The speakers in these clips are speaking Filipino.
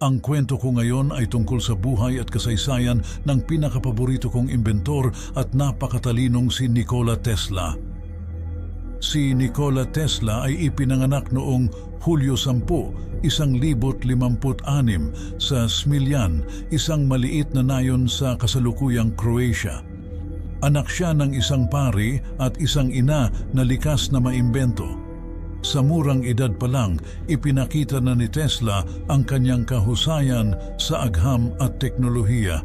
Ang kwento ko ngayon ay tungkol sa buhay at kasaysayan ng pinakapaborito kong imbentor at napakatalinong si Nikola Tesla. Si Nikola Tesla ay ipinanganak noong Hulyo 10, 1056 sa Smiljan, isang maliit na nayon sa kasalukuyang Croatia. Anak siya ng isang pari at isang ina na likas na maimbento. Sa murang edad pa lang, ipinakita na ni Tesla ang kanyang kahusayan sa agham at teknolohiya.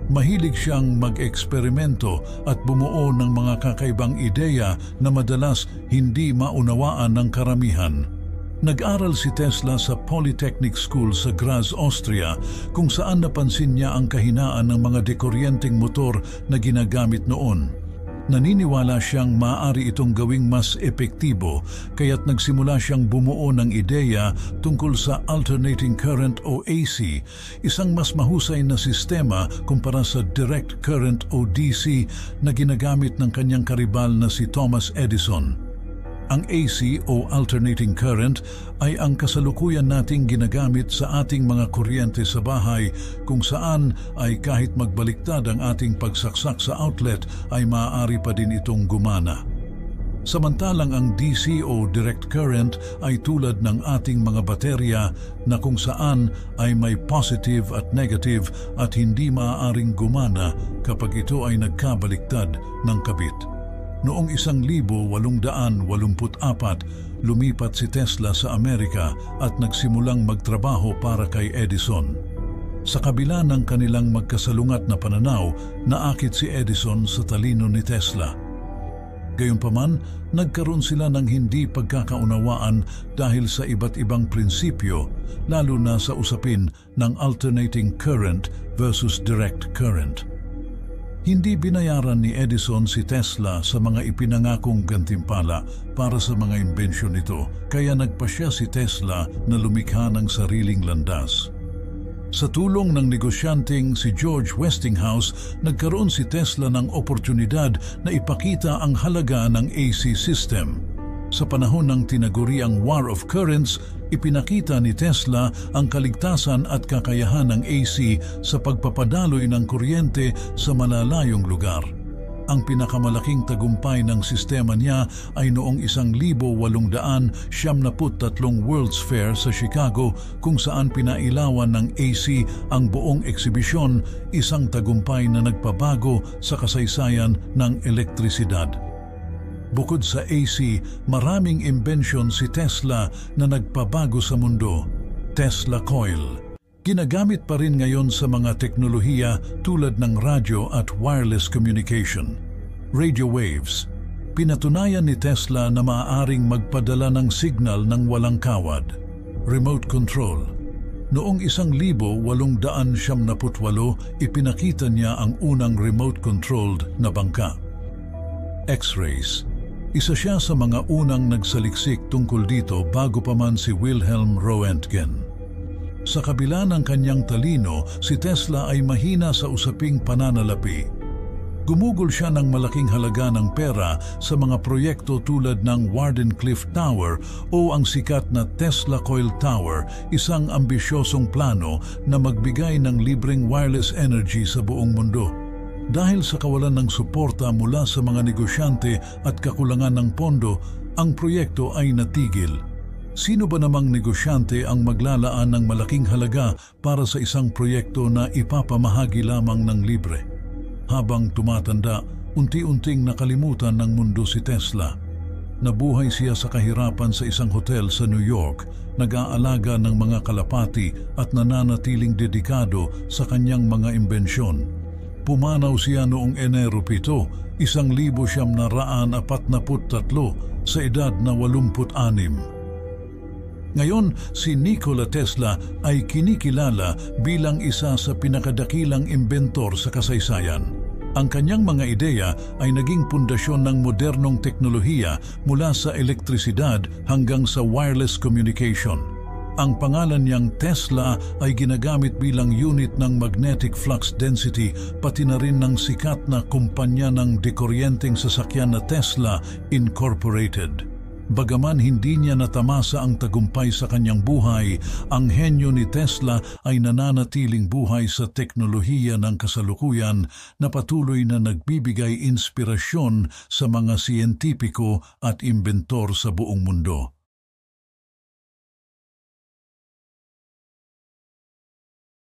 Mahilig siyang mag-eksperimento at bumuo ng mga kakaibang ideya na madalas hindi maunawaan ng karamihan. Nag-aral si Tesla sa Polytechnic School sa Graz, Austria, kung saan napansin niya ang kahinaan ng mga dekuryenteng motor na ginagamit noon. Naniniwala siyang maaari itong gawing mas epektibo, kaya't nagsimula siyang bumuo ng ideya tungkol sa alternating current o AC, isang mas mahusay na sistema kumpara sa direct current o DC na ginagamit ng kanyang karibal na si Thomas Edison. Ang AC o alternating current ay ang kasalukuyan nating ginagamit sa ating mga kuryente sa bahay, kung saan ay kahit magbaliktad ang ating pagsaksak sa outlet ay maaari pa din itong gumana. Samantalang ang DC o direct current ay tulad ng ating mga baterya na kung saan ay may positive at negative at hindi maaaring gumana kapag ito ay nagkabaliktad ng kabit. Noong 1884, lumipat si Tesla sa Amerika at nagsimulang magtrabaho para kay Edison. Sa kabila ng kanilang magkasalungat na pananaw, naakit si Edison sa talino ni Tesla. Gayunpaman, nagkaroon sila ng hindi pagkakaunawaan dahil sa iba't ibang prinsipyo, lalo na sa usapin ng alternating current versus direct current. Hindi binayaran ni Edison si Tesla sa mga ipinangakong gantimpala para sa mga imbensyon nito, kaya nagpasya si Tesla na lumikha ng sariling landas. Sa tulong ng negosyanteng si George Westinghouse, nagkaroon si Tesla ng oportunidad na ipakita ang halaga ng AC system. Sa panahon ng tinaguriang War of Currents, ipinakita ni Tesla ang kaligtasan at kakayahan ng AC sa pagpapadaloy ng kuryente sa malalayong lugar. Ang pinakamalaking tagumpay ng sistema niya ay noong 1873 World's Fair sa Chicago, kung saan pinailawan ng AC ang buong eksibisyon, isang tagumpay na nagpabago sa kasaysayan ng elektrisidad. Bukod sa AC, maraming imbensyon si Tesla na nagpabago sa mundo. Tesla Coil. Ginagamit pa rin ngayon sa mga teknolohiya tulad ng radyo at wireless communication. Radio waves. Pinatunayan ni Tesla na maaaring magpadala ng signal ng walang kawad. Remote control. Noong 1878, ipinakita niya ang unang remote-controlled na bangka. X-rays. Isa siya sa mga unang nagsaliksik tungkol dito bago pa man si Wilhelm Röntgen. Sa kabila ng kanyang talino, si Tesla ay mahina sa usaping pananalapi. Gumugol siya ng malaking halaga ng pera sa mga proyekto tulad ng Wardenclyffe Tower o ang sikat na Tesla Coil Tower, isang ambisyosong plano na magbigay ng libreng wireless energy sa buong mundo. Dahil sa kawalan ng suporta mula sa mga negosyante at kakulangan ng pondo, ang proyekto ay natigil. Sino ba namang negosyante ang maglalaan ng malaking halaga para sa isang proyekto na ipapamahagi lamang ng libre? Habang tumatanda, unti-unting nakalimutan ng mundo si Tesla. Nabuhay siya sa kahirapan sa isang hotel sa New York, nag-aalaga ng mga kalapati at nananatiling dedikado sa kanyang mga imbensyon. Pumanaw siya noong Enero 7, 1943 sa edad na 86. Ngayon, si Nikola Tesla ay kinikilala bilang isa sa pinakadakilang imbentor sa kasaysayan. Ang kanyang mga ideya ay naging pundasyon ng modernong teknolohiya mula sa elektrisidad hanggang sa wireless communication. Ang pangalan niyang Tesla ay ginagamit bilang unit ng magnetic flux density, pati na rin ng sikat na kumpanya ng dekuryenteng sasakyan na Tesla Incorporated. Bagaman hindi niya natamasa ang tagumpay sa kanyang buhay, ang henyo ni Tesla ay nananatiling buhay sa teknolohiya ng kasalukuyan na patuloy na nagbibigay inspirasyon sa mga siyentipiko at imbentor sa buong mundo.